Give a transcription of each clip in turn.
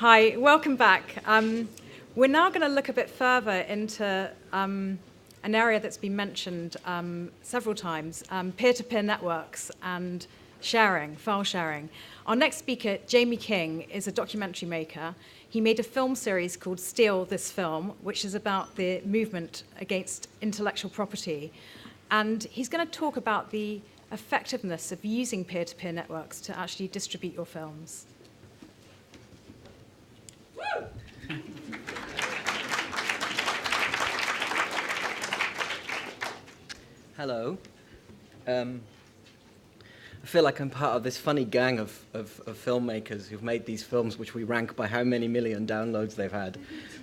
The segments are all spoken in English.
Hi, welcome back. We're now going to look a bit further into an area that's been mentioned several times, peer-to-peer networks and sharing, file sharing. Our next speaker, Jamie King, is a documentary maker. He made a film series called Steal This Film, which is about the movement against intellectual property. And he's going to talk about the effectiveness of using peer-to-peer networks to actually distribute your films. Hello. I feel like I'm part of this funny gang of filmmakers who've made these films which we rank by how many million downloads they've had.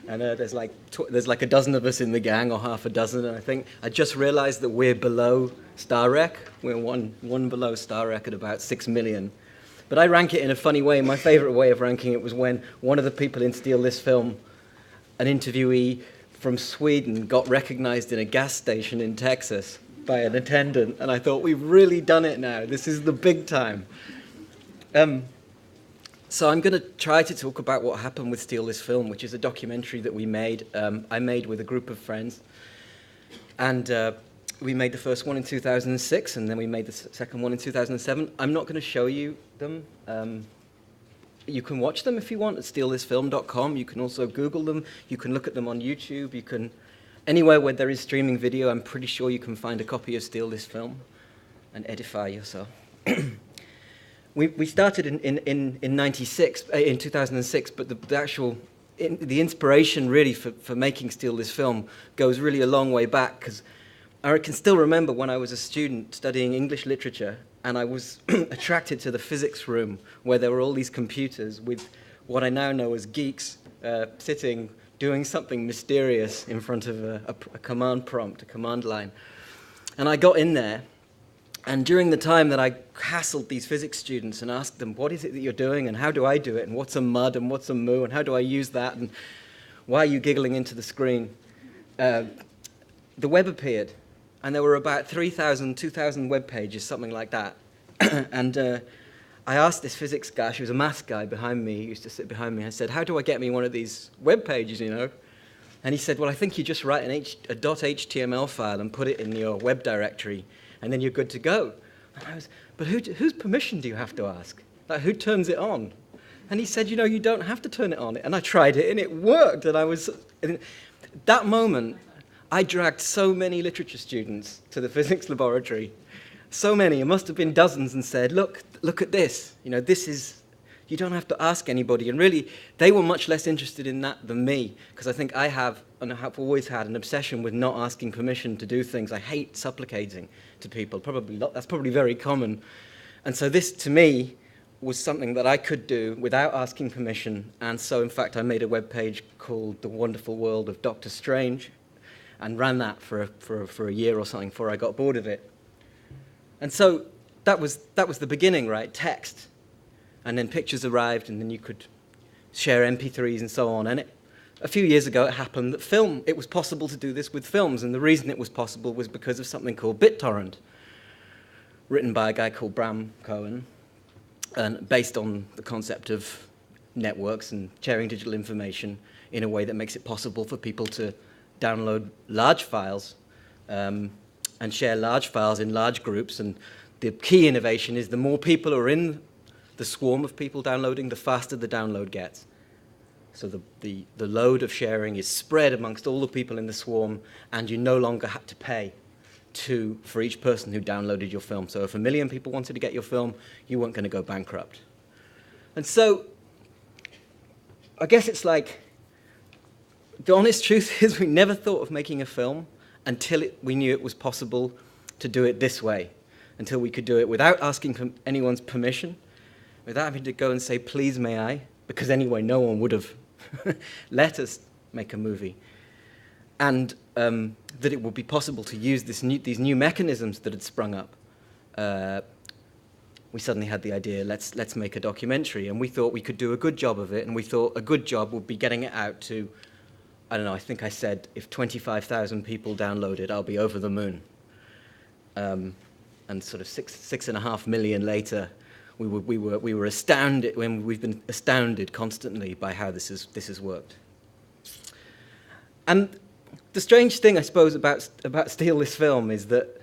And there's like a dozen of us in the gang, or half a dozen, and I think I just realized that we're below Star Rec. We're one below Star Rec at about 6 million. But I rank it in a funny way. My favorite way of ranking it was when one of the people in Steal This Film, an interviewee from Sweden, got recognized in a gas station in Texas by an attendant, and I thought, we've really done it now. This is the big time. So I'm going to try to talk about what happened with Steal This Film, which is a documentary that we made. I made with a group of friends, and we made the first one in 2006, and then we made the second one in 2007. I'm not going to show you them. You can watch them if you want at stealthisfilm.com. You can also Google them. You can look at them on YouTube. You can anywhere where there is streaming video. I'm pretty sure you can find a copy of Steal This Film and edify yourself. We started in 2006, but the actual inspiration really for making Steal This Film goes really a long way back, because I can still remember when I was a student studying English literature, and I was attracted to the physics room where there were all these computers with what I now know as geeks sitting doing something mysterious in front of a command prompt, a command line. And I got in there, and during the time that I hassled these physics students and asked them, what is it that you're doing, and how do I do it, and what's a mud, and what's a moo, and how do I use that, and why are you giggling into the screen? The web appeared, and there were about 3,000, 2,000 web pages, something like that. And I asked this physics guy, she was a maths guy behind me, he used to sit behind me, I said, how do I get me one of these web pages, you know? And he said, well, I think you just write a .html file and put it in your web directory, and then you're good to go. And I was, but whose permission do you have to ask? Like, who turns it on? And he said, you know, you don't have to turn it on. And I tried it, and it worked. And in that moment, I dragged so many literature students to the physics laboratory, so many, it must have been dozens, and said, look at this. You know, this is, you don't have to ask anybody. And really, they were much less interested in that than me, because I think I have, and I have always had, an obsession with not asking permission to do things. I hate supplicating to people. That's probably very common. And so this, to me, was something that I could do without asking permission. And so, in fact, I made a web page called The Wonderful World of Doctor Strange, and ran that for a year or something before I got bored of it. And so that was the beginning, right? Text. And then pictures arrived, and then you could share MP3s and so on. And a few years ago, it happened that it was possible to do this with films. And the reason it was possible was because of something called BitTorrent, written by a guy called Bram Cohen, and based on the concept of networks and sharing digital information in a way that makes it possible for people to download large files and share large files in large groups. And the key innovation is the more people are in the swarm of people downloading, the faster the download gets. So the load of sharing is spread amongst all the people in the swarm, and you no longer have to pay for each person who downloaded your film. So if 1 million people wanted to get your film, you weren't going to go bankrupt. And so I guess it's like, the honest truth is we never thought of making a film until we knew it was possible to do it this way, until we could do it without asking anyone's permission, without having to go and say, please may I, because anyway, no one would have let us make a movie. And that it would be possible to use these new mechanisms that had sprung up. We suddenly had the idea, let's make a documentary, and we thought we could do a good job of it, and we thought a good job would be getting it out to, I don't know, I think I said, if 25,000 people download it, I'll be over the moon. And sort of 6.5 million later, we were astounded when we've been astounded constantly by how this has worked. And the strange thing, I suppose, about Steal This Film is that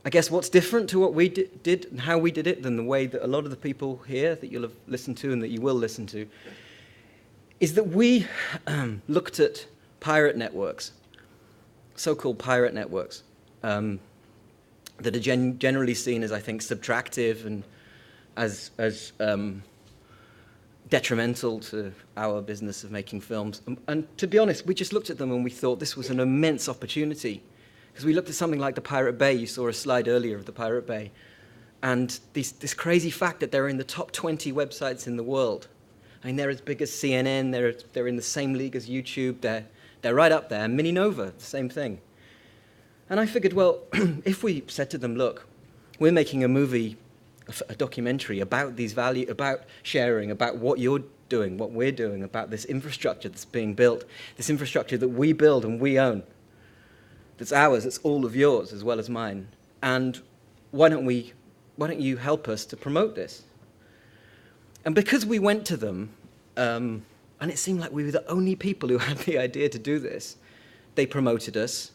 I guess what's different to what we did and how we did it than the way that a lot of the people here that you'll have listened to and that you will listen to is that we looked at pirate networks, so-called pirate networks, that are generally seen as, I think, subtractive and as detrimental to our business of making films. And to be honest, we just looked at them and we thought this was an immense opportunity. Because we looked at something like the Pirate Bay. You saw a slide earlier of the Pirate Bay. And this crazy fact that they're in the top 20 websites in the world. I mean, they're as big as CNN. They're in the same league as YouTube. They're right up there. Mini Nova, the same thing. And I figured, well, if we said to them, look, we're making a movie, a documentary about these values, about sharing, about what you're doing, what we're doing, about this infrastructure that's being built, this infrastructure that we build and we own. That's ours, it's all of yours as well as mine. And why don't you help us to promote this? And because we went to them, and it seemed like we were the only people who had the idea to do this, they promoted us.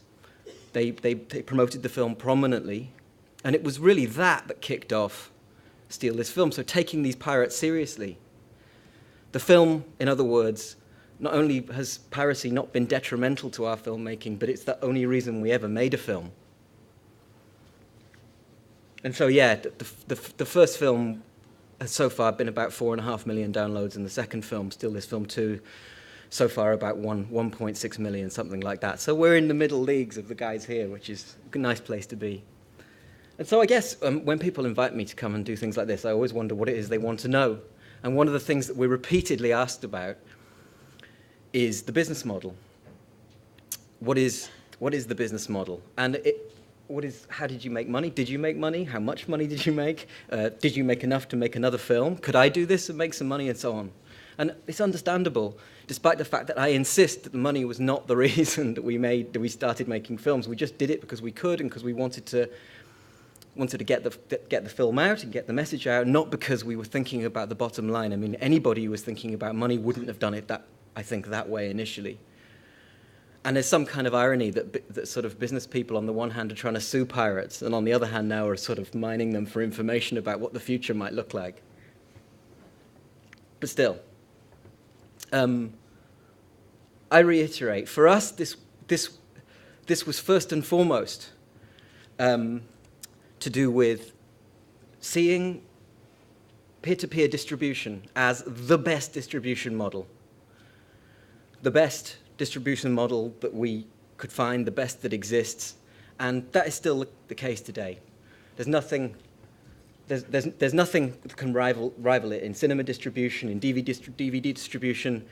They promoted the film prominently. And it was really that kicked off Steal This Film, so taking these pirates seriously. The film, in other words, not only has piracy not been detrimental to our filmmaking, but it's the only reason we ever made a film. And so, yeah, the first film has so far been about 4.5 million downloads, and the second film, Steal This Film 2, so far about 1.6 million, something like that. So we're in the middle leagues of the guys here, which is a nice place to be. And so I guess when people invite me to come and do things like this, I always wonder what it is they want to know. And one of the things that we're repeatedly asked about is the business model. What is the business model? And how did you make money? Did you make money? How much money did you make? Did you make enough to make another film? Could I do this and make some money, and so on? And it's understandable, despite the fact that I insist that the money was not the reason that we started making films. We just did it because we could and because we wanted to get the film out and get the message out, not because we were thinking about the bottom line. I mean, anybody who was thinking about money wouldn't have done it that way initially. And there's some kind of irony that sort of business people on the one hand are trying to sue pirates, and on the other hand now are sort of mining them for information about what the future might look like. But still, I reiterate, for us, this was first and foremost to do with seeing peer-to-peer distribution as the best distribution model. The best distribution model that we could find, the best that exists, and that is still the case today. There's nothing that can rival it in cinema distribution, in DVD distribution.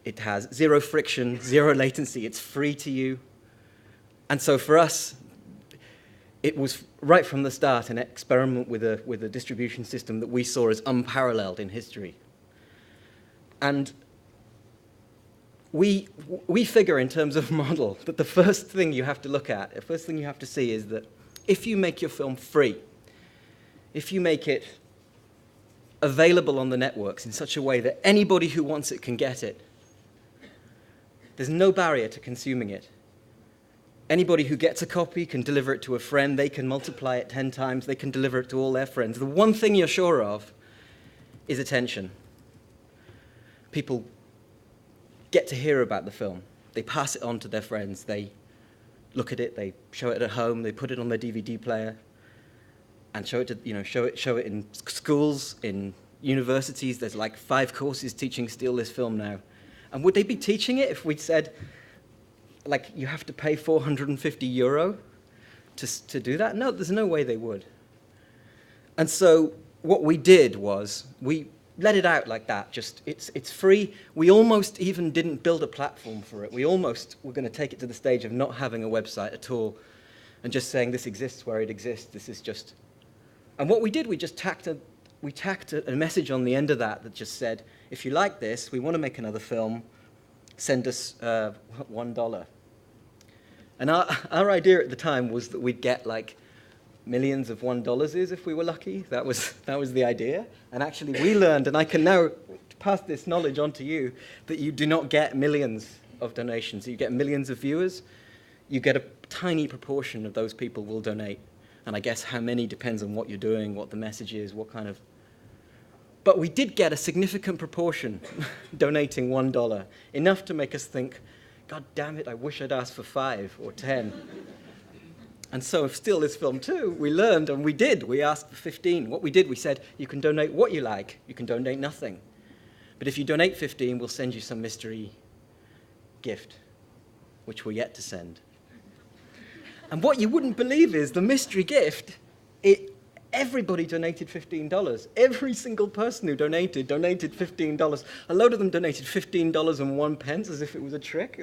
It has zero friction, zero latency. It's free to you. And so for us, it was right from the start an experiment with a distribution system that we saw as unparalleled in history. And we figure in terms of model that the first thing you have to look at, the first thing you have to see is that if you make your film free, if you make it available on the networks in such a way that anybody who wants it can get it, there's no barrier to consuming it. Anybody who gets a copy can deliver it to a friend, they can multiply it 10 times, they can deliver it to all their friends. The one thing you're sure of is attention. People get to hear about the film. They pass it on to their friends. They look at it, they show it at home, they put it on their DVD player, and show it in schools, in universities. There's like 5 courses teaching Steal This Film now. And would they be teaching it if we'd said, like, you have to pay €450 to do that? No, there's no way they would. And so what we did was we let it out like that. Just it's free. We almost even didn't build a platform for it. We almost were going to take it to the stage of not having a website at all and just saying this exists where it exists. This is just. And what we did, we just tacked a message on the end of that just said, if you like this, we want to make another film, send us $1. And our idea at the time was that we'd get like millions of $1 is if we were lucky. That was the idea. And actually we learned, and I can now pass this knowledge on to you, that you do not get millions of donations. You get millions of viewers. You get a tiny proportion of those people will donate. And I guess how many depends on what you're doing, what the message is, what kind of... But we did get a significant proportion donating $1, enough to make us think, God damn it, I wish I'd asked for 5 or 10. And so if Steal This Film 2, we learned, and we did. We asked for 15. What we did, we said, you can donate what you like. You can donate nothing. But if you donate 15, we'll send you some mystery gift, which we're yet to send. And what you wouldn't believe is the mystery gift, everybody donated $15. Every single person who donated $15. A load of them donated $15.01 as if it was a trick,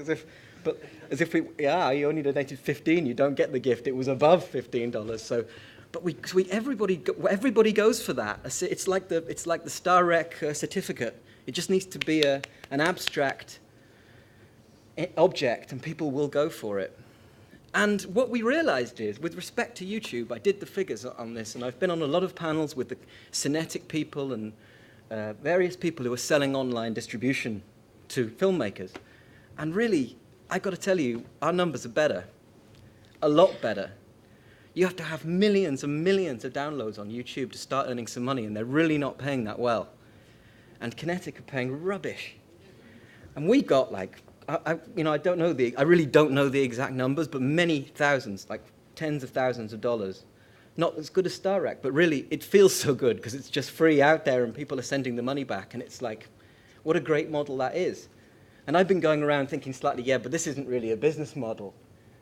you only donated 15, you don't get the gift. It was above $15. So, but everybody goes for that. It's like the Star Rec certificate. It just needs to be an abstract object, and people will go for it. And what we realized is, with respect to YouTube, I did the figures on this, and I've been on a lot of panels with the Cinetic people and various people who are selling online distribution to filmmakers. And really, I've got to tell you, our numbers are better, a lot better. You have to have millions and millions of downloads on YouTube to start earning some money, and they're really not paying that well. And Kinetic are paying rubbish. And we got like, I really don't know the exact numbers, but many thousands, like tens of thousands of dollars. Not as good as Star Rec, but really it feels so good because it's just free out there and people are sending the money back, and it's like, what a great model that is. And I've been going around thinking slightly, yeah, but this isn't really a business model.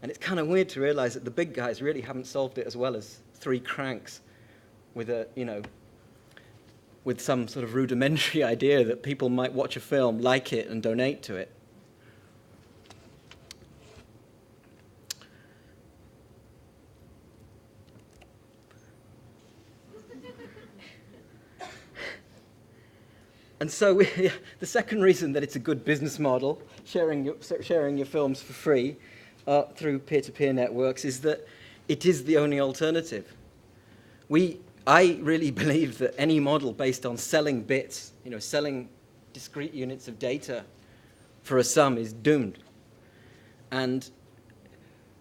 And it's kind of weird to realize that the big guys really haven't solved it as well as 3 cranks with with some sort of rudimentary idea that people might watch a film, like it, and donate to it. And so the second reason that it's a good business model, sharing your films for free through peer-to-peer networks, is that it is the only alternative. I really believe that any model based on selling bits, selling discrete units of data for a sum is doomed. And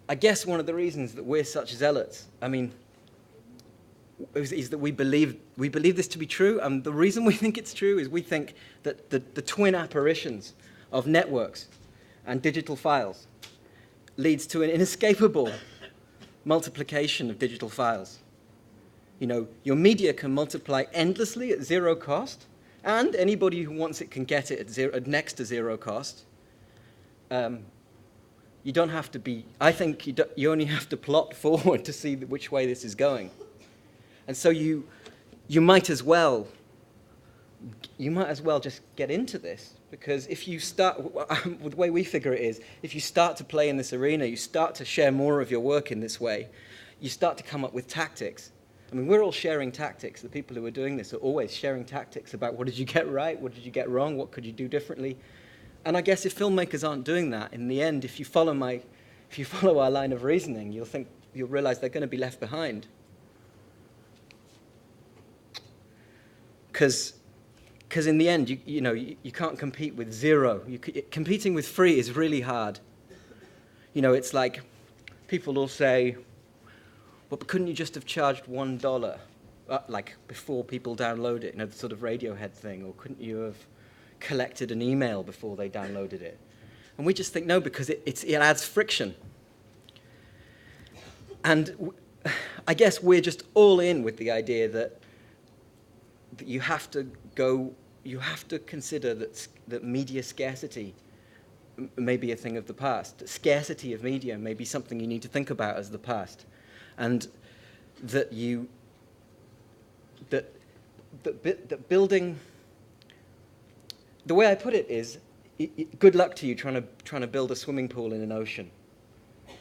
I guess one of the reasons that we're such zealots, is that we believe this to be true, and the reason we think it's true is we think that the twin apparitions of networks and digital files leads to an inescapable multiplication of digital files. Your media can multiply endlessly at 0 cost, and anybody who wants it can get it at next to 0 cost. You don't have to be, I think you only have to plot forward to see which way this is going. And so you might as well just get into this, because if you start, the way we figure it is, if you start to play in this arena, you start to share more of your work in this way, you start to come up with tactics. We're all sharing tactics. The people who are doing this are always sharing tactics about what did you get right, what did you get wrong, what could you do differently. And I guess if filmmakers aren't doing that, in the end, if you follow our line of reasoning, you'll realize they're going to be left behind. Because in the end, you can't compete with 0. Competing with free is really hard. It's like people will say, well, but couldn't you just have charged $1, like before people download it, the sort of Radiohead thing, or couldn't you have collected an email before they downloaded it? And we just think no, because it adds friction. And I guess we're just all in with the idea that you have to consider that media scarcity may be a thing of the past. Scarcity of media may be something you need to think about as the past. And that building, the way I put it is, good luck to you trying to build a swimming pool in an ocean.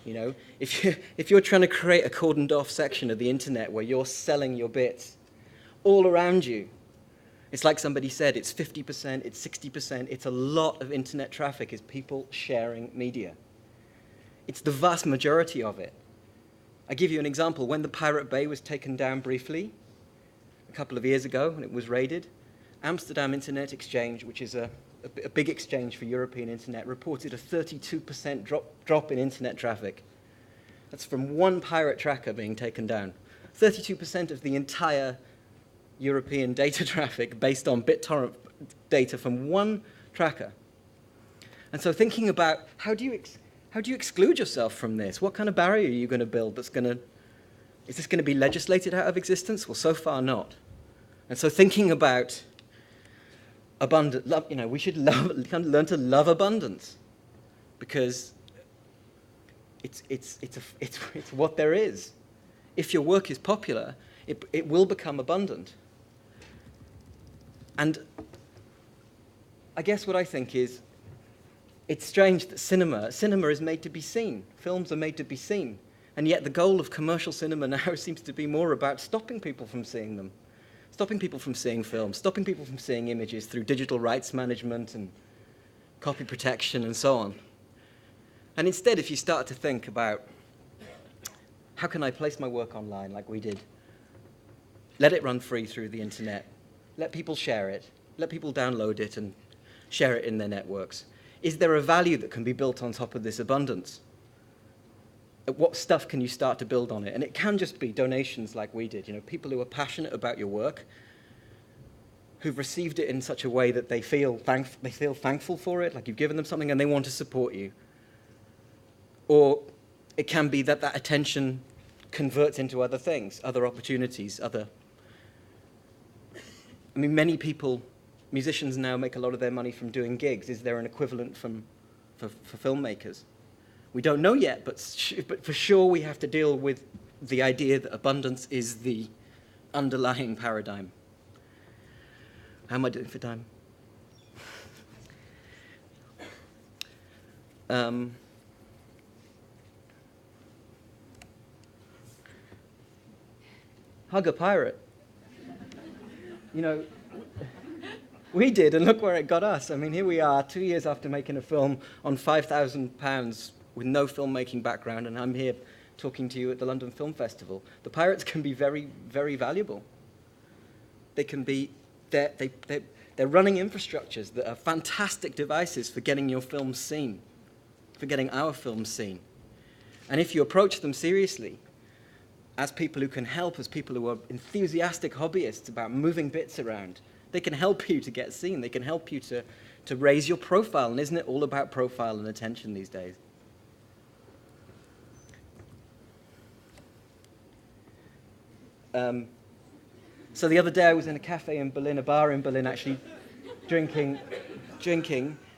If you're trying to create a cordoned off section of the internet where you're selling your bits all around you, it's like somebody said, it's 50%, it's 60%, it's a lot of internet traffic is people sharing media. It's the vast majority of it. I give you an example. When the Pirate Bay was taken down briefly, a couple of years ago, when it was raided, Amsterdam Internet Exchange, which is a big exchange for European internet, reported a 32% drop in internet traffic. That's from one pirate tracker being taken down. 32% of the entire European data traffic based on BitTorrent data from one tracker. And so thinking about how do you exclude yourself from this? What kind of barrier are you going to build is this going to be legislated out of existence? Well, so far not. And so thinking about abundant love, we should learn to love abundance, because it's what there is. If your work is popular, it will become abundant. And I guess what I think is, it's strange that cinema is made to be seen. Films are made to be seen. And yet the goal of commercial cinema now seems to be more about stopping people from seeing them, stopping people from seeing films, stopping people from seeing images through digital rights management and copy protection and so on. And instead, if you start to think about, how can I place my work online like we did? Let it run free through the internet. Let people share it. Let people download it and share it in their networks. Is there a value that can be built on top of this abundance? What stuff can you start to build on it? And it can just be donations like we did. People who are passionate about your work, who've received it in such a way that they feel thankful for it, like you've given them something and they want to support you. Or it can be that attention converts into other things, other opportunities, many people, musicians now make a lot of their money from doing gigs. Is there an equivalent for filmmakers? We don't know yet, but for sure we have to deal with the idea that abundance is the underlying paradigm. How am I doing for time? Hug a pirate. We did, and look where it got us. Here we are, 2 years after making a film on £5,000 with no filmmaking background, and I'm here talking to you at the London Film Festival. The pirates can be very, very valuable. They can be, they're running infrastructures that are fantastic devices for getting your films seen, for getting our films seen. And if you approach them seriously, as people who can help, as people who are enthusiastic hobbyists about moving bits around, they can help you to get seen. They can help you to raise your profile. And isn't it all about profile and attention these days? So the other day I was in a cafe in Berlin, a bar in Berlin actually, drinking,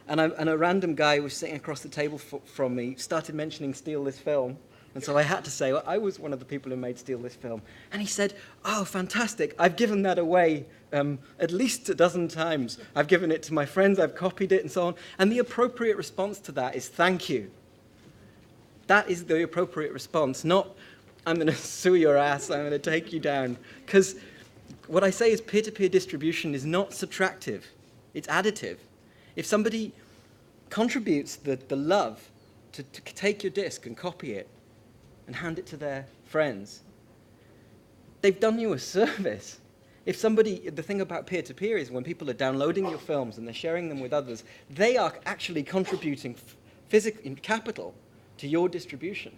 and a random guy was sitting across the table from me, started mentioning Steal This Film. And so I had to say, well, I was one of the people who made Steal This Film. And he said, oh, fantastic. I've given that away at least a dozen times. I've given it to my friends, I've copied it, and so on. And the appropriate response to that is thank you. That is the appropriate response, not I'm going to sue your ass, I'm going to take you down. Because what I say is peer-to-peer distribution is not subtractive, it's additive. If somebody contributes the love to take your disc and copy it, and hand it to their friends, they've done you a service. If somebody, the thing about peer-to-peer is when people are downloading your films and they're sharing them with others, they are actually contributing in capital to your distribution.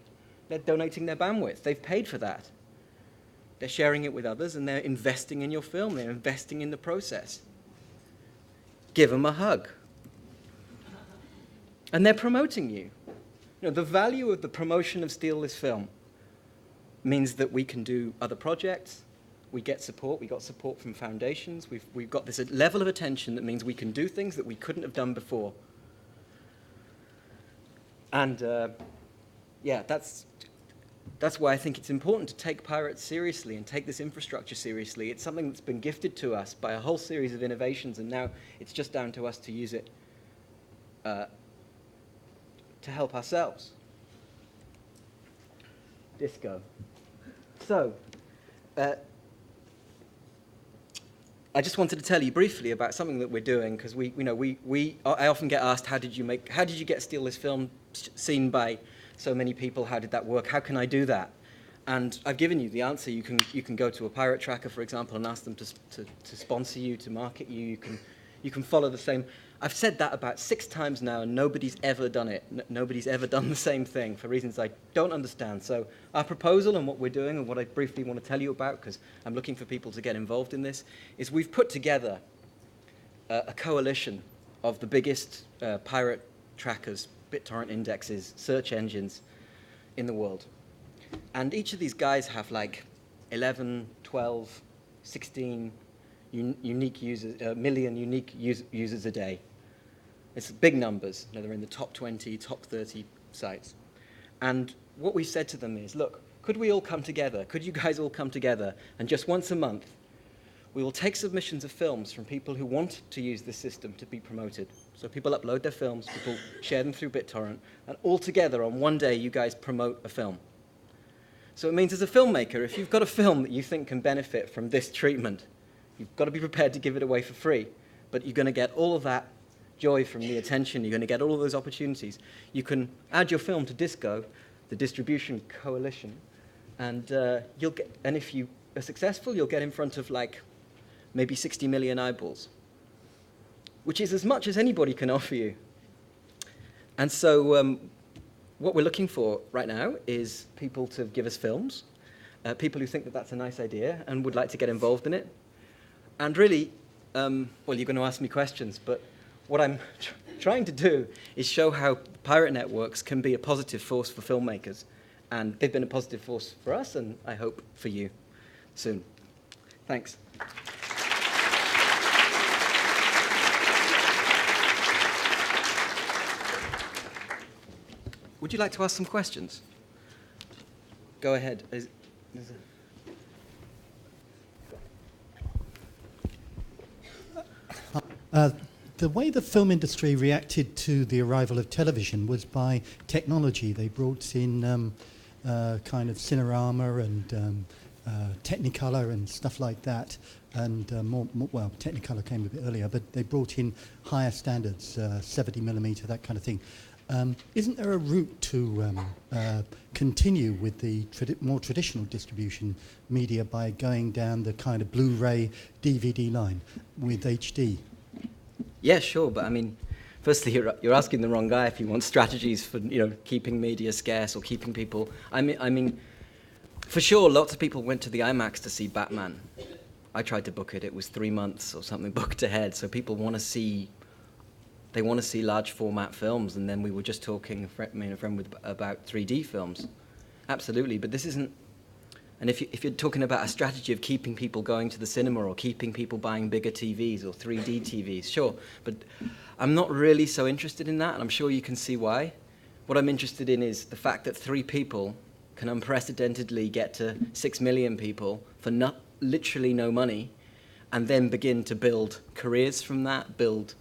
They're donating their bandwidth. They've paid for that. They're sharing it with others and they're investing in your film. They're investing in the process. Give them a hug. And they're promoting you. The value of the promotion of Steal This Film means that we can do other projects, we get support, we got support from foundations, we've got this level of attention that means we can do things that we couldn't have done before. And that's why I think it's important to take pirates seriously and take this infrastructure seriously. It's something that's been gifted to us by a whole series of innovations, and now it's just down to us to use it to help ourselves. Disco. So, I just wanted to tell you briefly about something that we're doing, because I often get asked, how did you get Steal This Film seen by so many people? How did that work? How can I do that? And I've given you the answer. You can go to a pirate tracker, for example, and ask them to sponsor you, to market you. You can follow the same. I've said that about 6 times now, and nobody's ever done it. Nobody's ever done the same thing for reasons I don't understand. So our proposal and what we're doing and what I briefly want to tell you about, because I'm looking for people to get involved in this, is we've put together a coalition of the biggest pirate trackers, BitTorrent indexes, search engines in the world. And each of these guys have like 11, 12, 16 unique users, million unique users a day. It's big numbers. They're in the top 20, top 30 sites. And what we said to them is, look, could we all come together? Could you guys all come together? And just once a month, we will take submissions of films from people who want to use this system to be promoted. So people upload their films, people share them through BitTorrent, and all together on one day, you guys promote a film. So it means as a filmmaker, if you've got a film that you think can benefit from this treatment, you've got to be prepared to give it away for free. But you're going to get all of that joy from the attention. You're going to get all of those opportunities. You can add your film to Disco, the distribution coalition, and you'll get. And if you are successful, you'll get in front of like maybe 60 million eyeballs, which is as much as anybody can offer you. And so what we're looking for right now is people to give us films, people who think that that's a nice idea and would like to get involved in it. And really, well, you're going to ask me questions, but what I'm trying to do is show how pirate networks can be a positive force for filmmakers. And they've been a positive force for us, and I hope for you soon. Thanks. Would you like to ask some questions? Go ahead. The way the film industry reacted to the arrival of television was by technology. They brought in kind of Cinerama and Technicolor and stuff like that. And well, Technicolor came a bit earlier, but they brought in higher standards, 70mm, that kind of thing. Isn't there a route to continue with the more traditional distribution media by going down the kind of Blu-ray DVD line with HD? Yeah, sure, but I mean, firstly, you're asking the wrong guy if you want strategies for keeping media scarce or keeping people. I mean, for sure, lots of people went to the IMAX to see Batman. I tried to book it; it was 3 months or something booked ahead. So people want to see. They want to see large format films, and then we were just talking, a friend about 3D films. Absolutely, but this isn't. And if you're talking about a strategy of keeping people going to the cinema or keeping people buying bigger TVs or 3D TVs, sure. But I'm not really so interested in that, and I'm sure you can see why. What I'm interested in is the fact that 3 people can unprecedentedly get to 6 million people for literally no money, and then begin to build careers from that, build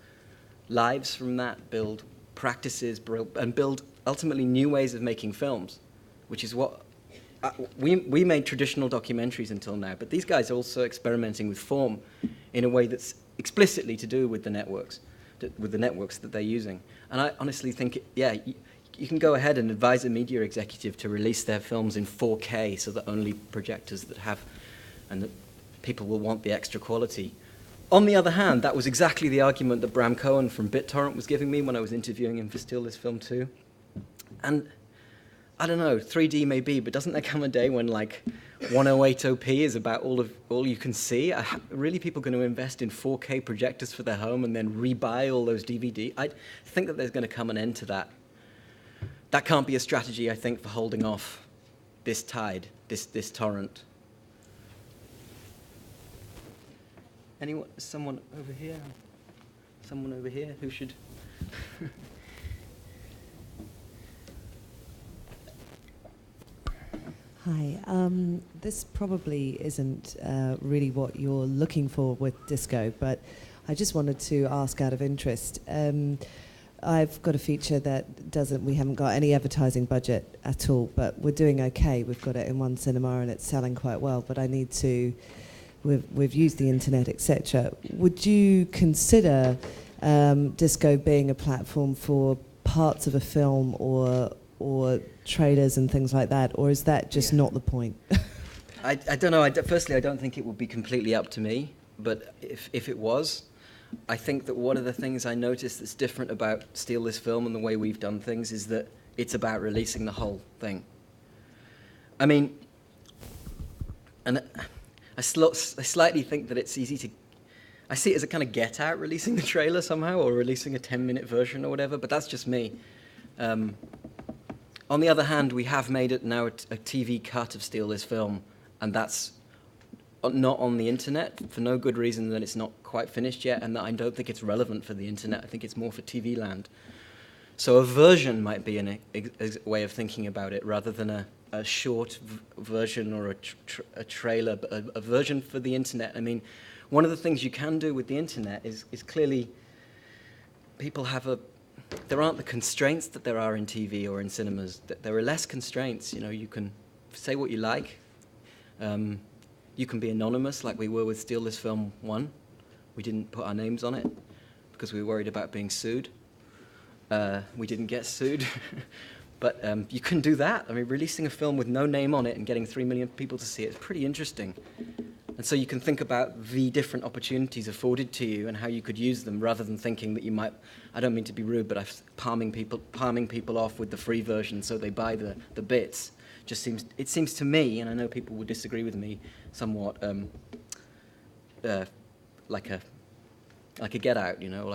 lives from that, build practices, and build ultimately new ways of making films, which is what we made traditional documentaries until now, but these guys are also experimenting with form in a way that's explicitly to do with the networks that they're using. And I honestly think, you can go ahead and advise a media executive to release their films in 4K so that only projectors that have, and that people will want the extra quality. On the other hand, that was exactly the argument that Bram Cohen from BitTorrent was giving me when I was interviewing him for Steal This Film too. And I don't know, 3D may be, but doesn't there come a day when like 108p is about all you can see? Really people going to invest in 4K projectors for their home and then rebuy all those DVD? I think that there's going to come an end to that. That can't be a strategy, I think, for holding off this tide, this torrent. Someone over here? Someone over here who should... Hi. This probably isn't really what you're looking for with Disco, but I just wanted to ask out of interest. I've got a feature that we haven't got any advertising budget at all, but we're doing okay. We've got it in one cinema and it's selling quite well, but I need to, we've used the internet, etc. Would you consider Disco being a platform for parts of a film or or trailers and things like that, or is that just not the point? I don't know. Firstly, I don't think it would be completely up to me, but if it was, I think that one of the things I noticed that's different about Steal This Film and the way we've done things is that it's about releasing the whole thing. I mean, and I slightly think that it's easy to... I see it as a kind of Get Out releasing the trailer somehow, or releasing a 10-minute version or whatever, but that's just me. On the other hand, we have made it now a TV cut of Steal This Film, and that's not on the internet for no good reason that it's not quite finished yet, and that I don't think it's relevant for the internet. I think it's more for TV land. So a version might be a way of thinking about it, rather than a short version or a trailer, but a version for the internet. I mean, one of the things you can do with the internet is clearly people have there aren't the constraints that there are in TV or in cinemas. There are less constraints. You know, you can say what you like. You can be anonymous, like we were with Steal This Film 1. We didn't put our names on it because we were worried about being sued. We didn't get sued. But you can do that. I mean, releasing a film with no name on it and getting 3 million people to see it is pretty interesting. And so you can think about the different opportunities afforded to you and how you could use them, rather than thinking that you might, I don't mean to be rude, but palming people off with the free version so they buy the bits. It seems to me, and I know people would disagree with me, somewhat like a Get Out, you know,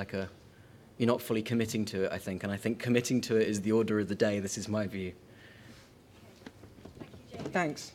you're not fully committing to it, I think, and I think committing to it is the order of the day. This is my view. Thanks.